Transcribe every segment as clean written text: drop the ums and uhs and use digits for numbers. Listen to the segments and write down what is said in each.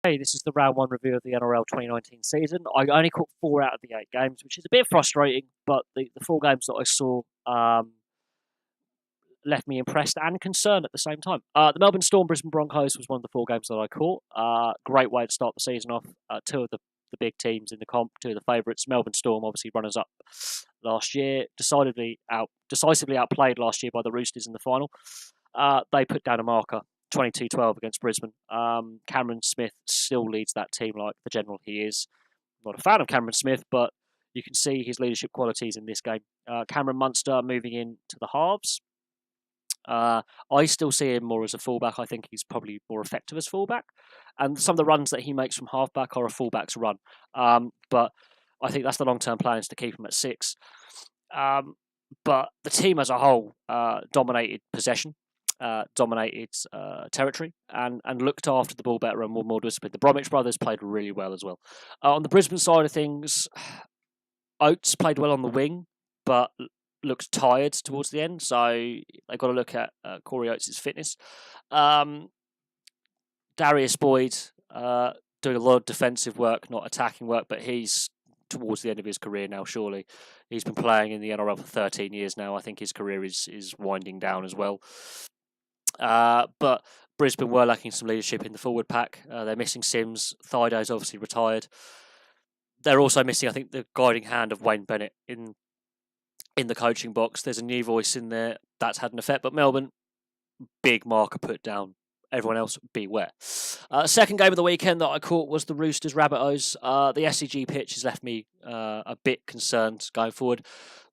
Hey, this is the round one review of the NRL 2019 season. I only caught 4 out of the 8 games, which is a bit frustrating, but the 4 games that I saw left me impressed and concerned at the same time. The Melbourne Storm Brisbane Broncos was one of the 4 games that I caught. Great way to start the season off. Two of the big teams in the comp, two of the favourites. Melbourne Storm, obviously runners up last year, decisively outplayed last year by the Roosters in the final. They put down a marker 22-12 against Brisbane. Cameron Smith still leads that team like the general he is. I'm not a fan of Cameron Smith, but you can see his leadership qualities in this game. Cameron Munster moving into the halves. I still see him more as a fullback. I think he's probably more effective as fullback. And some of the runs that he makes from halfback are a fullback's run. But I think that's the long-term plan, is to keep him at 6. But the team as a whole dominated possession, dominated territory, and looked after the ball better and more disciplined. The Bromwich brothers played really well as well. On the Brisbane side of things, Oates played well on the wing, but looked tired towards the end, so they've got to look at Corey Oates' fitness. Darius Boyd doing a lot of defensive work, not attacking work, but he's towards the end of his career now, surely. He's been playing in the NRL for 13 years now. I think his career is winding down as well. But Brisbane were lacking some leadership in the forward pack. They're missing Sims. Thido's obviously retired. They're also missing, I think, the guiding hand of Wayne Bennett in the coaching box. There's a new voice in there that's had an effect. But Melbourne, big marker put down. Everyone else, beware. Second game of the weekend that I caught was the Roosters Rabbitohs. The SCG pitch has left me a bit concerned going forward.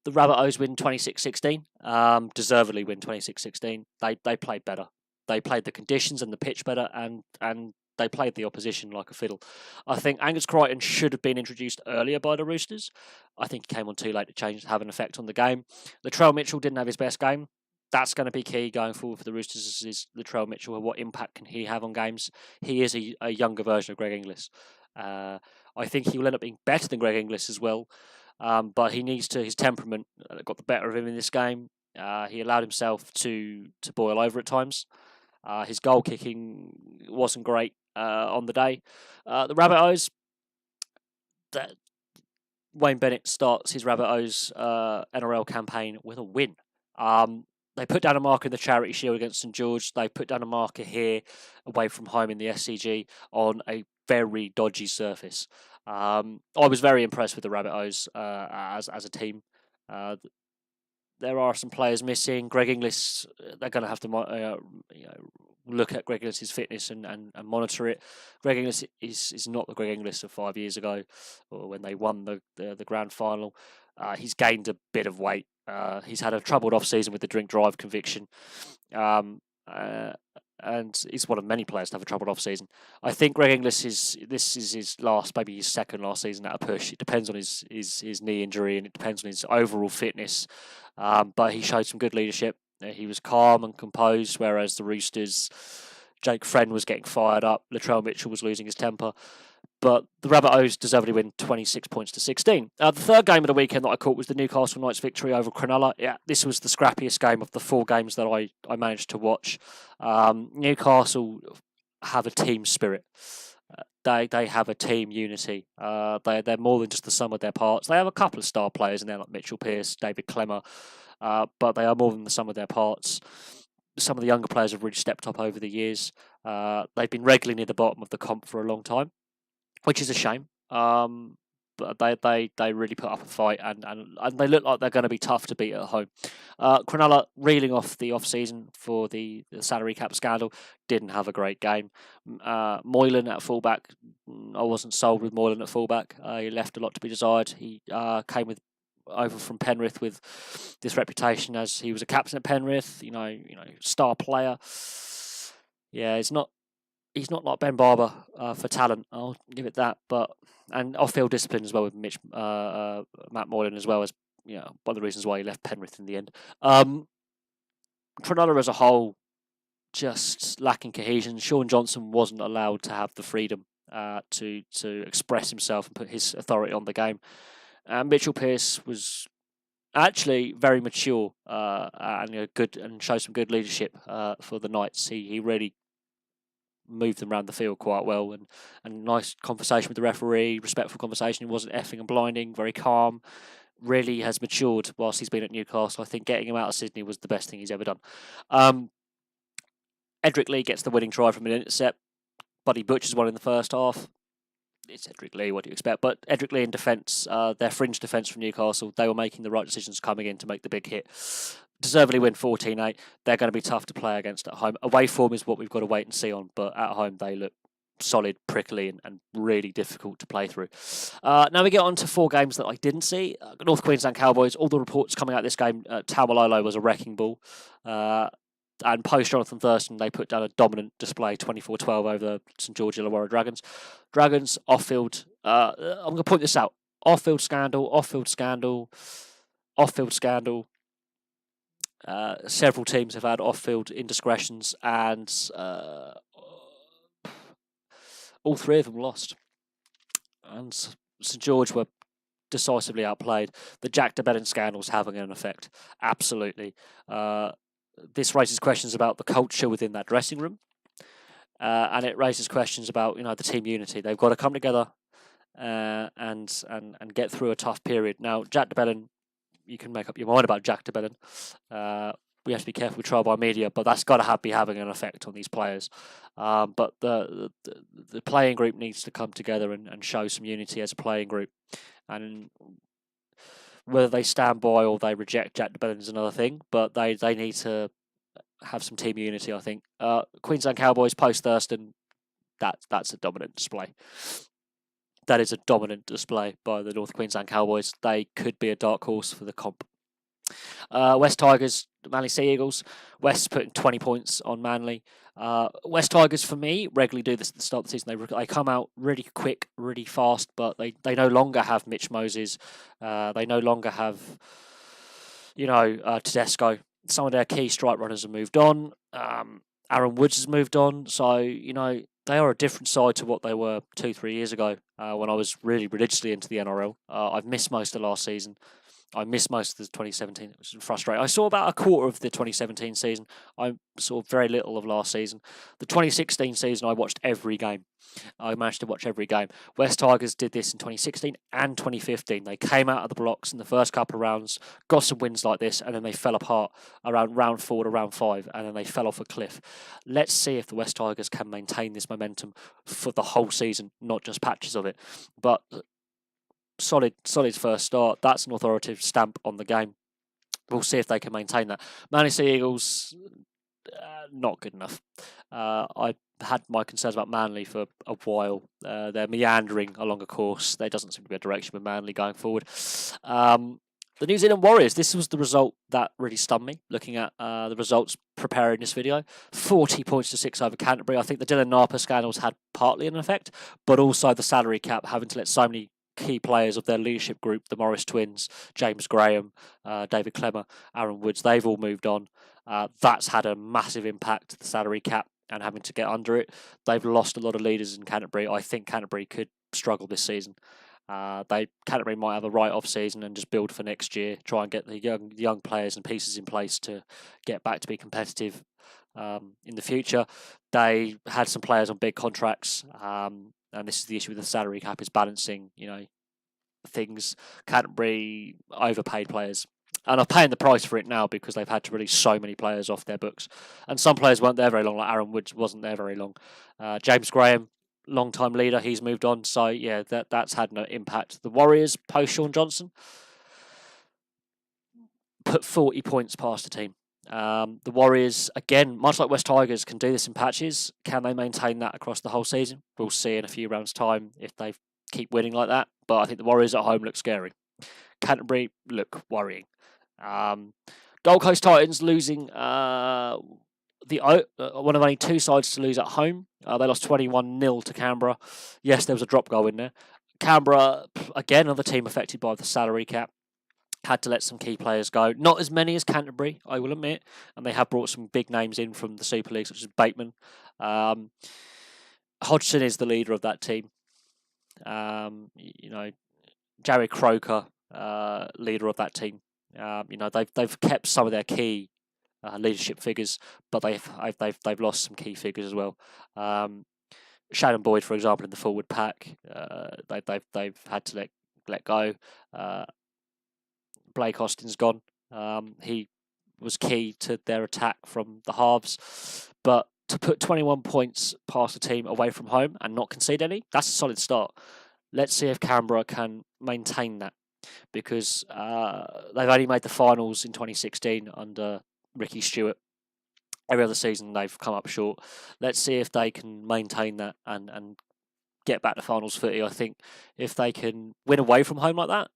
The Rabbitohs win 26-16. Deservedly win 26-16. They played better. They played the conditions and the pitch better, and they played the opposition like a fiddle. I think Angus Crichton should have been introduced earlier by the Roosters. I think he came on too late to have an effect on the game. Latrell Mitchell didn't have his best game. That's going to be key going forward for the Roosters, is Latrell Mitchell. What impact can he have on games? He is a younger version of Greg Inglis. I think he will end up being better than Greg Inglis as well. But he needs to. His temperament got the better of him in this game. He allowed himself to boil over at times. His goal kicking wasn't great on the day. The Rabbitohs, Wayne Bennett starts his Rabbitohs NRL campaign with a win. They put down a marker in the Charity Shield against St George. They put down a marker here away from home in the SCG on a very dodgy surface. I was very impressed with the Rabbitohs as a team. There are some players missing. Greg Inglis, they're going to have to look at Greg Inglis' fitness and monitor it. Greg Inglis is not the Greg Inglis of 5 years ago, or when they won the grand final. He's gained a bit of weight. He's had a troubled off-season with the drink drive conviction. And he's one of many players to have a troubled off-season. I think Greg Inglis this is his last, maybe his second last season at a push. It depends on his knee injury, and it depends on his overall fitness. But he showed some good leadership. He was calm and composed, whereas the Roosters, Jake Friend was getting fired up. Latrell Mitchell was losing his temper. But the Rabbitohs deservedly win 26-16. The third game of the weekend that I caught was the Newcastle Knights victory over Cronulla. Yeah, this was the scrappiest game of the 4 games that I managed to watch. Newcastle have a team spirit. They have a team unity. They're more than just the sum of their parts. They have a couple of star players in there like Mitchell Pearce, David Clemmer, but they are more than the sum of their parts. Some of the younger players have really stepped up over the years. They've been regularly near the bottom of the comp for a long time, which is a shame. But they really put up a fight, and they look like they're going to be tough to beat at home. Cronulla, reeling off the off-season for the salary cap scandal, didn't have a great game. Moylan at fullback, I wasn't sold with Moylan at fullback. He left a lot to be desired. He came over from Penrith with this reputation as he was a captain at Penrith, star player. Yeah, he's not like Ben Barber for talent. I'll give it that. And off-field discipline as well with Matt Moylan as well, as one of the reasons why he left Penrith in the end. Cronulla as a whole, just lacking cohesion. Sean Johnson wasn't allowed to have the freedom to express himself and put his authority on the game. Mitchell Pearce was actually very mature and good, and showed some good leadership for the Knights. He really moved them around the field quite well, and nice conversation with the referee, respectful conversation. He wasn't effing and blinding, very calm. Really has matured whilst he's been at Newcastle. I think getting him out of Sydney was the best thing he's ever done. Edric Lee gets the winning try from an intercept. Buddy butchers one in the first half. It's Edric Lee, what do you expect? But Edric Lee in defence, their fringe defence from Newcastle, they were making the right decisions coming in to make the big hit. Deservedly win 14-8. They're going to be tough to play against at home. Away form is what we've got to wait and see on, but at home they look solid, prickly, and really difficult to play through. Now we get on to 4 games that I didn't see. North Queensland Cowboys, all the reports coming out of this game, Taumalolo was a wrecking ball. And post Jonathan Thurston, they put down a dominant display, 24-12 over the St George Illawarra Dragons. Dragons, off-field, I'm going to point this out. Off-field scandal. Several teams have had off-field indiscretions, and all 3 of them lost. And St George were decisively outplayed. The Jack de Belin scandal is having an effect, absolutely. This raises questions about the culture within that dressing room, and it raises questions about the team unity. They've got to come together and get through a tough period. Now, Jack de Belin, you can make up your mind about Jack de Belin. We have to be careful with trial by media, but that's got to be having an effect on these players. But the playing group needs to come together and show some unity as a playing group, and whether they stand by or they reject Jack de Belin is another thing, but they need to have some team unity, I think. Queensland Cowboys post Thurston, that's a dominant display. That is a dominant display by the North Queensland Cowboys. They could be a dark horse for the comp. West Tigers, Manly Sea Eagles. West's putting 20 points on Manly. West Tigers, for me, regularly do this at the start of the season. They come out really quick, really fast, but they no longer have Mitch Moses. They no longer have, Tedesco. Some of their key strike runners have moved on. Aaron Woods has moved on. So, they are a different side to what they were 2-3 years ago when I was really religiously into the NRL. I've missed most of last season. I missed most of the 2017. It was frustrating. I saw about a quarter of the 2017 season. I saw very little of last season. The 2016 season, I watched every game. I managed to watch every game. West Tigers did this in 2016 and 2015. They came out of the blocks in the first couple of rounds, got some wins like this, and then they fell apart around round 4 to round 5, and then they fell off a cliff. Let's see if the West Tigers can maintain this momentum for the whole season, not just patches of it. But solid first start. That's an authoritative stamp on the game. We'll see if they can maintain that. Manly Sea Eagles, not good enough. I had my concerns about Manly for a while. They're meandering along a course. There doesn't seem to be a direction with Manly going forward. The New Zealand Warriors, this was the result that really stunned me, looking at the results preparing this video. 40 points to 6 over Canterbury. I think the Dylan Napa scandals had partly an effect, but also the salary cap, having to let so many key players of their leadership group, the Morris twins, James Graham, David Clemmer, Aaron Woods, they've all moved on. That's had a massive impact, the salary cap, and having to get under it. They've lost a lot of leaders in Canterbury. I think Canterbury could struggle this season. Canterbury might have a write-off season and just build for next year, try and get the young players and pieces in place to get back to be competitive in the future. They had some players on big contracts, and this is the issue with the salary cap, is balancing, things. Canterbury overpaid players and are paying the price for it now because they've had to release so many players off their books. And some players weren't there very long, like Aaron Woods wasn't there very long. James Graham, long-time leader, he's moved on. So, yeah, that's had no impact. The Warriors, post Sean Johnson, put 40 points past the team. The Warriors, again, much like West Tigers, can do this in patches. Can they maintain that across the whole season? We'll see in a few rounds' time if they keep winning like that. But I think the Warriors at home look scary. Canterbury look worrying. Gold Coast Titans losing one of only 2 sides to lose at home. They lost 21-0 to Canberra. Yes, there was a drop goal in there. Canberra, again, another team affected by the salary cap. Had to let some key players go. Not as many as Canterbury, I will admit. And they have brought some big names in from the Super League, such as Bateman. Hodgson is the leader of that team. Jerry Croker, leader of that team. They've kept some of their key leadership figures, but they've lost some key figures as well. Shannon Boyd, for example, in the forward pack, they've had to let go. Blake Austin's gone. He was key to their attack from the halves, but to put 21 points past the team away from home and not concede any, that's a solid start. Let's see if Canberra can maintain that, because they've only made the finals in 2016 under Ricky Stewart. Every other season they've come up short. Let's see if they can maintain that and get back to finals footy. I think if they can win away from home like that,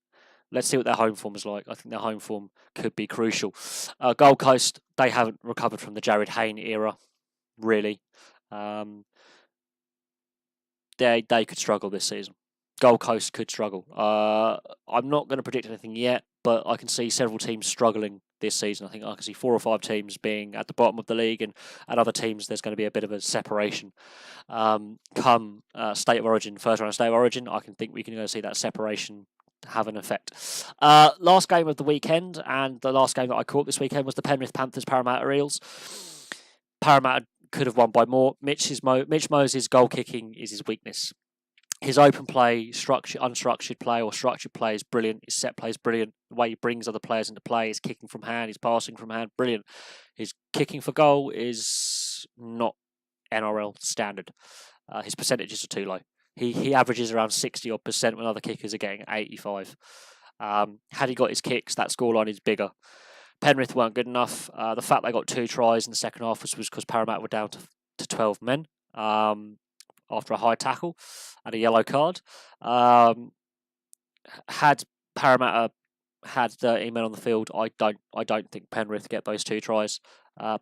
let's see what their home form is like. I think their home form could be crucial. Gold Coast, they haven't recovered from the Jared Hayne era, really. They could struggle this season. Gold Coast could struggle. I'm not going to predict anything yet, but I can see several teams struggling this season. I think I can see 4 or 5 teams being at the bottom of the league, and at other teams there's going to be a bit of a separation. Come State of Origin, first round of State of Origin, I can think we can see that separation have an effect. Last game of the weekend, and the last game that I caught this weekend, was the Penrith Panthers Parramatta Eels. Parramatta could have won by more. Mitch Moses' goal kicking is his weakness. His open play, unstructured play or structured play is brilliant. His set play is brilliant. The way he brings other players into play, his kicking from hand, his passing from hand, brilliant. His kicking for goal is not NRL standard. His percentages are too low. He averages around 60% when other kickers are getting 85. Had he got his kicks, that scoreline is bigger. Penrith weren't good enough. The fact they got 2 tries in the second half was because Parramatta were down to 12 men after a high tackle and a yellow card. Had Parramatta had 13 men on the field, I don't think Penrith get those 2 tries.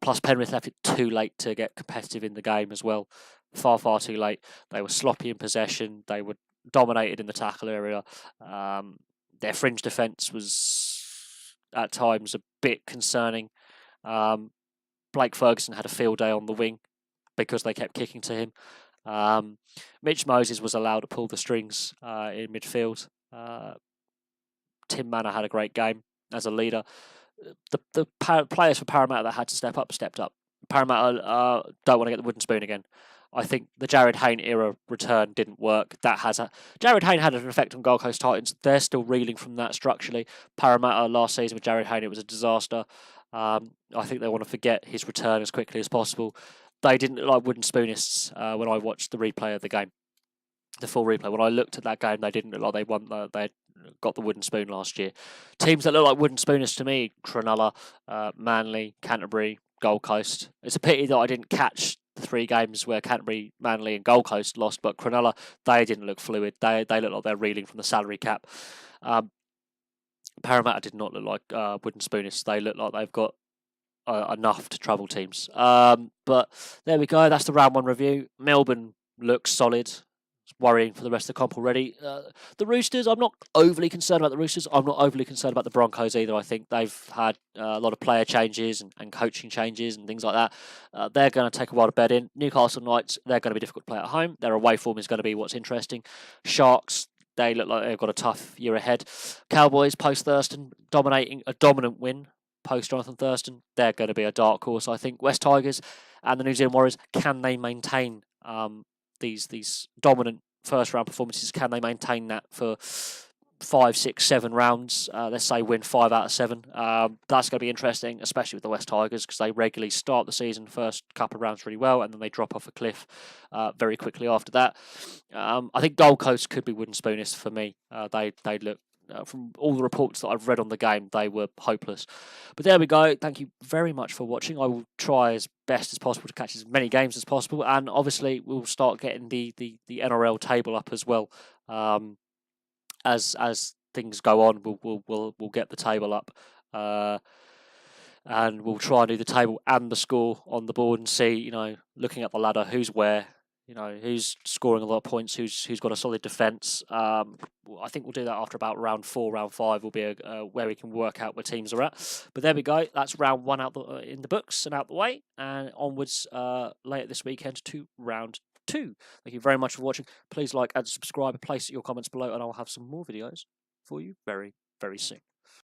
Plus, Penrith left it too late to get competitive in the game as well. Far too late. They were sloppy in possession. They were dominated in the tackle area. Their fringe defence was at times a bit concerning. Blake Ferguson had a field day on the wing because they kept kicking to him. Mitch Moses was allowed to pull the strings in midfield. Tim Manor had a great game as a leader. The players for Parramatta that had to step up, stepped up. Parramatta don't want to get the wooden spoon again. I think the Jared Hayne era return didn't work. Jared Hayne had an effect on Gold Coast Titans. They're still reeling from that structurally. Parramatta last season with Jared Hayne, it was a disaster. I think they want to forget his return as quickly as possible. They didn't look like wooden spoonists when I watched the replay of the game, the full replay. When I looked at that game, they didn't look like they won. They got the wooden spoon last year. Teams that look like wooden spoonists to me: Cronulla, Manly, Canterbury, Gold Coast. It's a pity that I didn't catch the 3 games where Canterbury, Manly, and Gold Coast lost, but Cronulla, they didn't look fluid. They look like they're reeling from the salary cap. Parramatta did not look like wooden spoonists. They look like they've got enough to trouble teams. But there we go. That's the round 1 review. Melbourne looks solid. It's worrying for the rest of the comp already. The Roosters, I'm not overly concerned about the Roosters. I'm not overly concerned about the Broncos either. I think they've had a lot of player changes and coaching changes and things like that. They're going to take a while to bed in. Newcastle Knights, they're going to be difficult to play at home. Their away form is going to be what's interesting. Sharks, they look like they've got a tough year ahead. Cowboys, post Thurston, dominating a dominant win. Post Jonathan Thurston, they're going to be a dark horse, I think. West Tigers and the New Zealand Warriors, can they maintain these dominant first round performances? Can they maintain that for 5, 6, 7 rounds? Let's say win 5 out of 7. That's going to be interesting, especially with the West Tigers, because they regularly start the season first couple of rounds really well, and then they drop off a cliff very quickly after that. I think Gold Coast could be wooden spoonists for me. They look. From all the reports that I've read on the game, they were hopeless. But there we go. Thank you very much for watching. I will try as best as possible to catch as many games as possible, and obviously we'll start getting the NRL table up as well. As things go on, we'll get the table up, and we'll try and do the table and the score on the board and see, looking at the ladder, who's where. Who's scoring a lot of points, who's got a solid defence. I think we'll do that after about round 4, round 5 will be where we can work out where teams are at. But there we go. That's round 1 out in the books and out the way, and onwards later this weekend to round 2. Thank you very much for watching. Please like and subscribe. Place your comments below, and I'll have some more videos for you very, very soon.